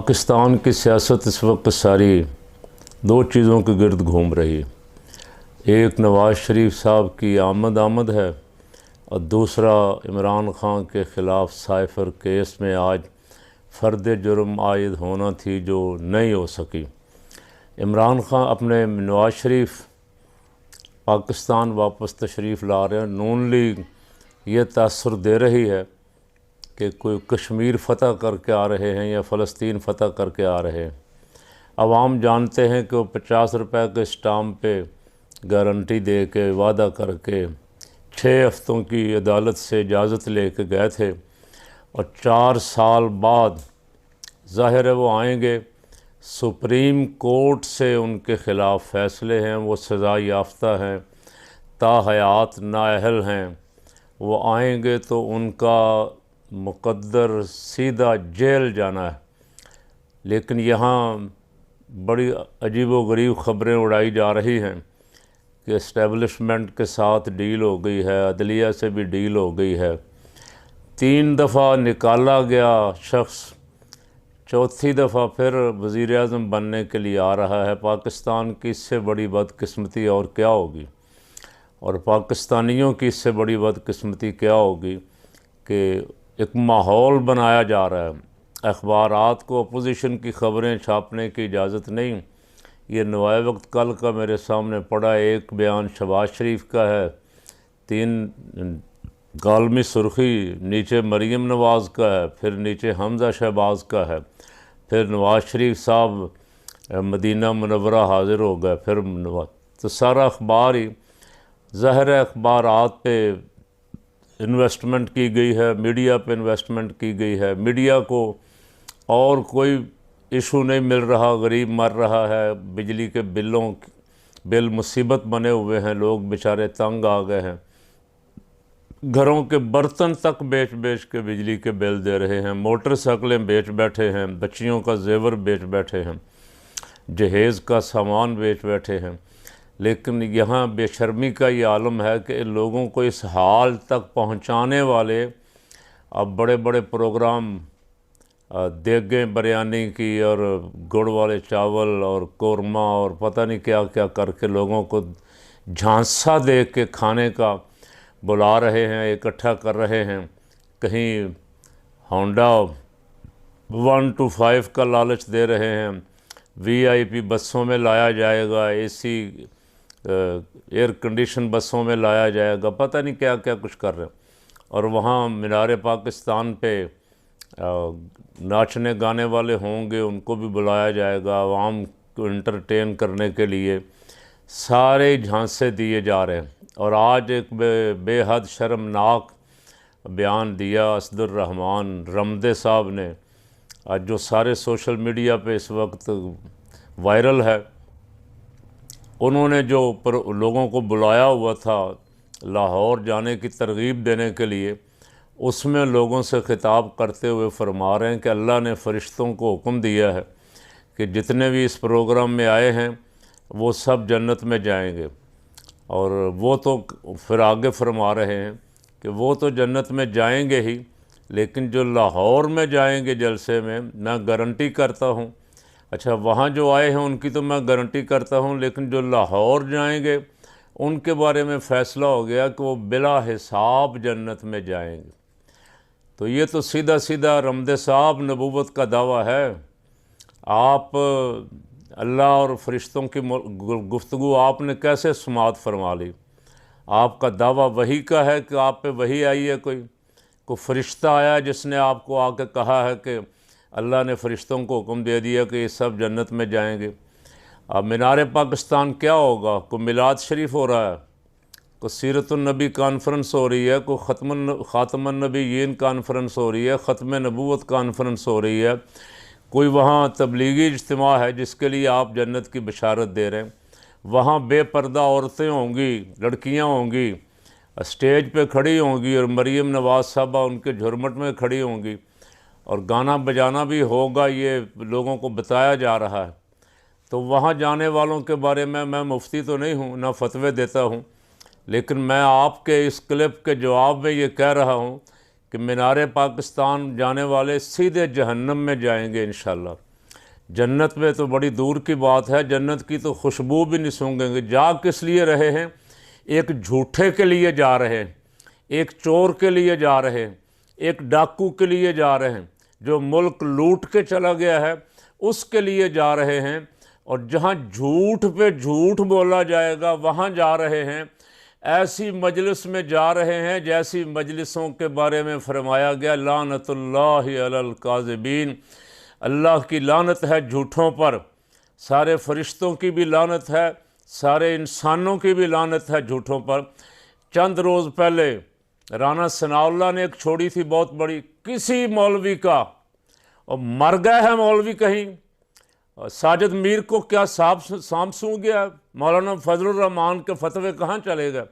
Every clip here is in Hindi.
पाकिस्तान की सियासत इस वक्त सारी दो चीज़ों के गिर्द घूम रही है। एक नवाज़ शरीफ साहब की आमद है और दूसरा इमरान ख़ान के ख़िलाफ़ साइफ़र केस में आज फ़र्द जुर्म आयद होना थी जो नहीं हो सकी। इमरान ख़ान अपने नवाज़ शरीफ पाकिस्तान वापस तशरीफ़ ला रहे हैं। नून लीग ये तासुर दे रही है कि कोई कश्मीर फ़तह करके आ रहे हैं या फ़लस्तीन फ़तह करके आ रहे हैं। अवाम जानते हैं कि वो 50 रुपए के स्टाम्प पे गारंटी दे के वादा करके 6 हफ़्तों की अदालत से इजाज़त ले के गए थे और 4 साल बाद ज़ाहिर है वो आएंगे। सुप्रीम कोर्ट से उनके ख़िलाफ़ फ़ैसले हैं, वो सज़ा याफ्ता हैं, ताहयात नाअहल हैं। वो आएंगे तो उनका मुक़द्दर सीधा जेल जाना है। लेकिन यहाँ बड़ी अजीब व गरीब ख़बरें उड़ाई जा रही हैं कि इस्टेब्लिशमेंट के साथ डील हो गई है, अदलिया से भी डील हो गई है। 3 दफ़ा निकाला गया शख्स चौथी दफ़ा फिर वज़ीर-ए-आज़म बनने के लिए आ रहा है। पाकिस्तान की इससे बड़ी बदकिस्मती और क्या होगी, और पाकिस्तानियों की इससे बड़ी बदकिस्मती क्या होगी कि एक माहौल बनाया जा रहा है। अखबारात को अपोजिशन की ख़बरें छापने की इजाज़त नहीं। ये नवाए वक्त कल का मेरे सामने पड़ा एक बयान शहबाज शरीफ का है, 3 गालमी सुर्खी, नीचे मरीम नवाज़ का है, फिर नीचे हमज़ा शहबाज का है, फिर नवाज़ शरीफ साहब मदीना मुनव्वरा हाज़िर हो गए, फिर नवाज। तो सारा अखबार ही ज़ाहिर है अखबारात पे इन्वेस्टमेंट की गई है, मीडिया पे इन्वेस्टमेंट की गई है। मीडिया को और कोई इशू नहीं मिल रहा, गरीब मर रहा है, बिजली के बिल मुसीबत बने हुए हैं, लोग बेचारे तंग आ गए हैं, घरों के बर्तन तक बेच बेच के बिजली के बिल दे रहे हैं, मोटरसाइकिलें बेच बैठे हैं, बच्चियों का जेवर बेच बैठे हैं, जहेज़ का सामान बेच बैठे हैं। लेकिन यहाँ बेशर्मी का ये आलम है कि लोगों को इस हाल तक पहुँचाने वाले अब बड़े बड़े प्रोग्राम देगें बिरयानी की और गुड़ वाले चावल और कोरमा और पता नहीं क्या क्या करके लोगों को झांसा दे के खाने का बुला रहे हैं, इकट्ठा कर रहे हैं। कहीं होंडा 1 to 5 का लालच दे रहे हैं, VIP बसों में लाया जाएगा, AC एयर कंडीशन बसों में लाया जाएगा, पता नहीं क्या क्या कुछ कर रहे हैं। और वहाँ मीनार पाकिस्तान पे नाचने गाने वाले होंगे, उनको भी बुलाया जाएगा आवाम को इंटरटेन करने के लिए। सारे झांसे दिए जा रहे हैं। और आज एक बेहद शर्मनाक बयान दिया असदुर्रहमान रमदे साहब ने, आज जो सारे सोशल मीडिया पे इस वक्त वायरल है। उन्होंने जो लोगों को बुलाया हुआ था लाहौर जाने की तरगीब देने के लिए, उसमें लोगों से खिताब करते हुए फरमा रहे हैं कि अल्लाह ने फ़रिश्तों को हुक्म दिया है कि जितने भी इस प्रोग्राम में आए हैं वो सब जन्नत में जाएंगे। और वो तो फिर आगे फरमा रहे हैं कि वो तो जन्नत में जाएंगे ही, लेकिन जो लाहौर में जाएंगे जलसे में, मैं गारंटी करता हूँ। अच्छा, वहाँ जो आए हैं उनकी तो मैं गारंटी करता हूँ, लेकिन जो लाहौर जाएंगे उनके बारे में फ़ैसला हो गया कि वो बिला हिसाब जन्नत में जाएंगे। तो ये तो सीधा सीधा रमदे साहब नबूवत का दावा है। आप अल्लाह और फ़रिश्तों की गुफ्तगू आपने कैसे समाअत फरमा ली? आपका दावा वही का है कि आप पे वही आई है, कोई फ़रिश्ता आया जिसने आपको आके कहा है कि अल्लाह ने फ़रिश्तों को हुक्म दे दिया कि ये सब जन्नत में जाएंगे। अब मीनार पाकिस्तान क्या होगा? कोई मिलाद शरीफ हो रहा है, कोई सीरतुन्नबी कॉन्फ्रेंस हो रही है, कोई ख़ातमुन नबीय्यीन कॉन्फ्रेंस हो रही है, ख़त्म नबूवत कॉन्फ्रेंस हो रही है, कोई वहाँ तबलीगी इज्तिमा है जिसके लिए आप जन्नत की बशारत दे रहे हैं। वहाँ बेपर्दा औरतें होंगी, लड़कियाँ होंगी, स्टेज पे खड़ी होंगी और मरीम नवाज़ साहबा उनके झुरमट में खड़ी होंगी और गाना बजाना भी होगा, ये लोगों को बताया जा रहा है। तो वहाँ जाने वालों के बारे में मैं मुफ्ती तो नहीं हूँ, ना फतवे देता हूँ, लेकिन मैं आपके इस क्लिप के जवाब में ये कह रहा हूँ कि मीनार पाकिस्तान जाने वाले सीधे जहन्नम में जाएंगे इंशाअल्लाह। जन्नत में तो बड़ी दूर की बात है, जन्नत की तो खुशबू भी नहीं सूंघेंगे। जा किस लिए रहे हैं? एक झूठे के लिए जा रहे हैं, एक चोर के लिए जा रहे हैं, एक डाकू के लिए जा रहे हैं, जो मुल्क लूट के चला गया है उसके लिए जा रहे हैं। और जहाँ झूठ पे झूठ बोला जाएगा वहाँ जा रहे हैं। ऐसी मजलिस में जा रहे हैं जैसी मजलिसों के बारे में फरमाया गया, लानतुल्लाहि अलल काज़िबीन, अल्लाह की लानत है झूठों पर। सारे फरिश्तों की भी लानत है, सारे इंसानों की भी लानत है झूठों पर। चंद रोज़ पहले राना सनाउल्लाह ने एक छोड़ी थी बहुत बड़ी, किसी मौलवी का, और मर गए हैं मौलवी कहीं। साजिद मीर को क्या सांप सूंघ गया? मौलाना फजलुर रहमान के फतवे कहाँ चले गए?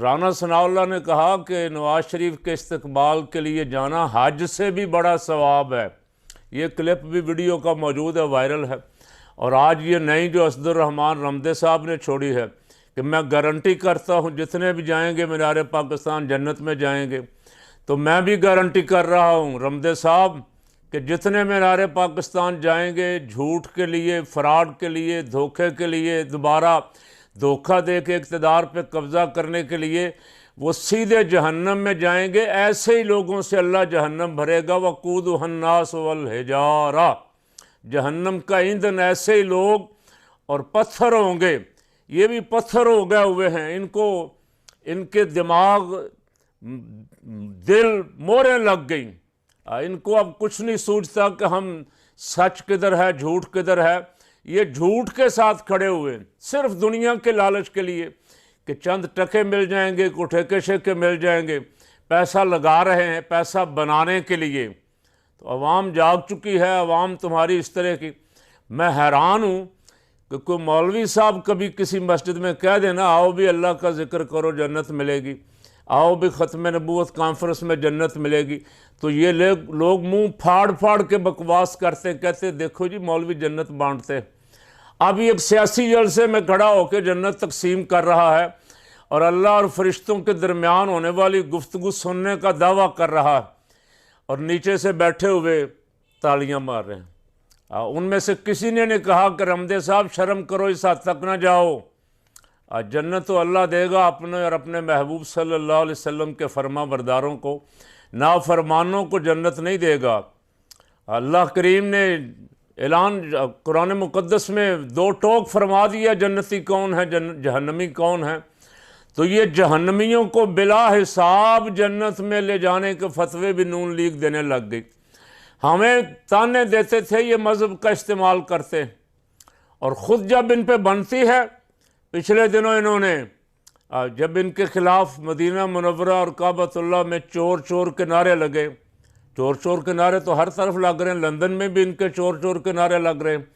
राना सनाउल्लाह ने कहा कि नवाज शरीफ के इस्तकबाल के लिए जाना हज से भी बड़ा सवाब है। ये क्लिप भी वीडियो का मौजूद है, वायरल है। और आज ये नई जो असदुर रहमान रमदे साहब ने छोड़ी है कि मैं गारंटी करता हूँ जितने भी जाएंगे मीनार पाकिस्तान जन्नत में जाएंगे। तो मैं भी गारंटी कर रहा हूँ रमदे साहब कि जितने मीनार पाकिस्तान जाएंगे झूठ के लिए, फ्रॉड के लिए, धोखे के लिए, दोबारा धोखा दे के इक़्तिदार पे कब्ज़ा करने के लिए, वो सीधे जहन्नम में जाएंगे। ऐसे ही लोगों से अल्लाह जहन्नम भरेगा। वक़ूदुहन्नास वल हिजारा, जहन्नम का ईंधन ऐसे ही लोग और पत्थर होंगे। ये भी पत्थर हो गए हुए हैं, इनके दिमाग दिल मोहरें लग गई। इनको अब कुछ नहीं सूझता कि हम सच किधर है झूठ किधर है। ये झूठ के साथ खड़े हुए सिर्फ दुनिया के लालच के लिए कि चंद टके मिल जाएंगे, कुछ ठेके शेके मिल जाएंगे। पैसा लगा रहे हैं पैसा बनाने के लिए। तो अवाम जाग चुकी है, अवाम तुम्हारी इस तरह की। मैं हैरान हूँ कि कोई मौलवी साहब कभी किसी मस्जिद में कह देना, आओ भी अल्लाह का जिक्र करो जन्नत मिलेगी, आओ भी ख़त्म नबूवत कॉन्फ्रेंस में जन्नत मिलेगी। तो ये लोग मुंह फाड़ फाड़ के बकवास करते, कहते देखो जी मौलवी जन्नत बांटते। अब एक सियासी जलसे में खड़ा होकर जन्नत तकसीम कर रहा है और अल्लाह और फरिश्तों के दरमियान होने वाली गुफ्तगू सुनने का दावा कर रहा है, और नीचे से बैठे हुए तालियां मार रहे हैं। उनमें से किसी ने नहीं कहा कि रमदे साहब शर्म करो, इस हद तक ना जाओ। जन्नत तो अल्लाह देगा अपने और अपने महबूब सल्लल्लाहु अलैहि वसल्लम के फरमा बरदारों को, नाफरमानों को जन्नत नहीं देगा। अल्लाह करीम ने ऐलान कुरान मुक़द्दस में दो टोक फरमा दिया, जन्नती कौन है जहन्नमी कौन है। तो ये जहन्नमियों को बिला हिसाब जन्नत में ले जाने के फतवे भी नून लीग देने लग गई। हमें ताने देते थे ये मज़हब का इस्तेमाल करते, और ख़ुद जब इन पे बनती है, पिछले दिनों इन्होंने जब इनके ख़िलाफ़ मदीना मुनव्वरा और काबतुल्लाह में चोर चोर के नारे लगे, चोर चोर के नारे तो हर तरफ लग रहे हैं, लंदन में भी इनके चोर चोर के नारे लग रहे हैं,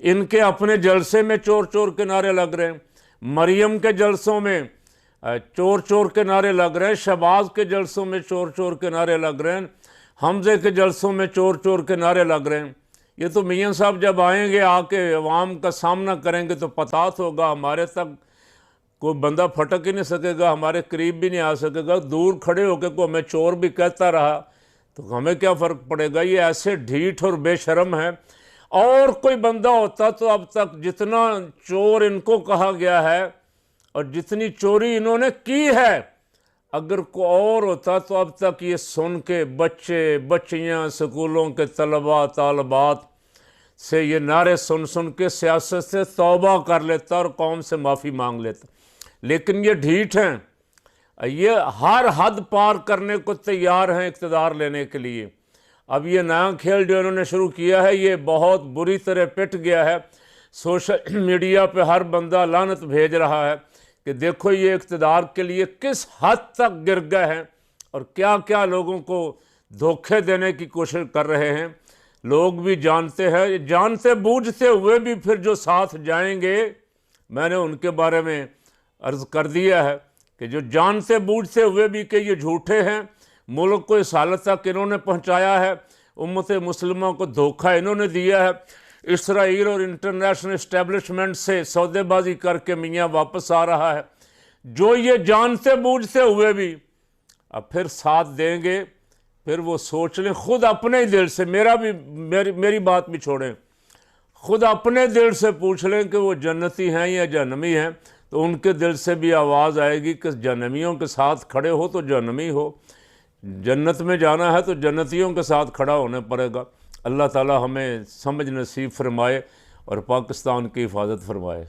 इनके अपने जलसे में चोर चोर के नारे लग रहे हैं, मरियम के जलसों में चोर चोर के नारे लग रहे हैं, शहबाज के जलसों में चोर चोर के नारे लग रहे हैं, हमज़े के जलसों में चोर चोर के नारे लग रहे हैं। ये तो मियाँ साहब जब आएंगे आके अवाम का सामना करेंगे तो पता तो होगा, हमारे तक कोई बंदा फटक ही नहीं सकेगा, हमारे करीब भी नहीं आ सकेगा। दूर खड़े होकर को हमें चोर भी कहता रहा तो हमें क्या फ़र्क पड़ेगा। ये ऐसे ढीठ और बेशरम है। और कोई बंदा होता तो अब तक जितना चोर इनको कहा गया है और जितनी चोरी इन्होंने की है, अगर कोई और होता तो अब तक ये सुन के बच्चे बच्चियाँ स्कूलों के तलबा तालबात से ये नारे सुन सुन के सियासत से तौबा कर लेता और कौम से माफ़ी मांग लेता। लेकिन ये ढीठ हैं, ये हर हद पार करने को तैयार हैं इक़्तिदार लेने के लिए। अब ये नया खेल जो इन्होंने शुरू किया है ये बहुत बुरी तरह पिट गया है। सोशल मीडिया पे हर बंदा लानत भेज रहा है कि देखो ये इक़्तिदार के लिए किस हद तक गिर गए हैं और क्या क्या लोगों को धोखे देने की कोशिश कर रहे हैं। लोग भी जानते हैं, जानते बूझते हुए भी फिर जो साथ जाएंगे, मैंने उनके बारे में अर्ज़ कर दिया है कि जो जानते बूझते हुए भी कि ये झूठे हैं, मुल्क को इस हालत तक इन्होंने पहुंचाया है, उम्मत मुस्लिमा को धोखा इन्होंने दिया है। इसराइल और इंटरनेशनल इस्टेब्लिशमेंट से सौदेबाजी करके मियाँ वापस आ रहा है। जो ये जानते बूझते हुए भी अब फिर साथ देंगे, फिर वो सोच लें खुद अपने ही दिल से। मेरी बात भी छोड़ें, ख़ुद अपने दिल से पूछ लें कि वो जन्नती हैं या जहन्नमी हैं, तो उनके दिल से भी आवाज़ आएगी कि जहन्नमियों के साथ खड़े हो तो जहन्नमी हो, जन्नत में जाना है तो जन्नतियों के साथ खड़ा होने पड़ेगा। अल्लाह ताला हमें समझ नसीब फरमाए और पाकिस्तान की हिफाजत फरमाए।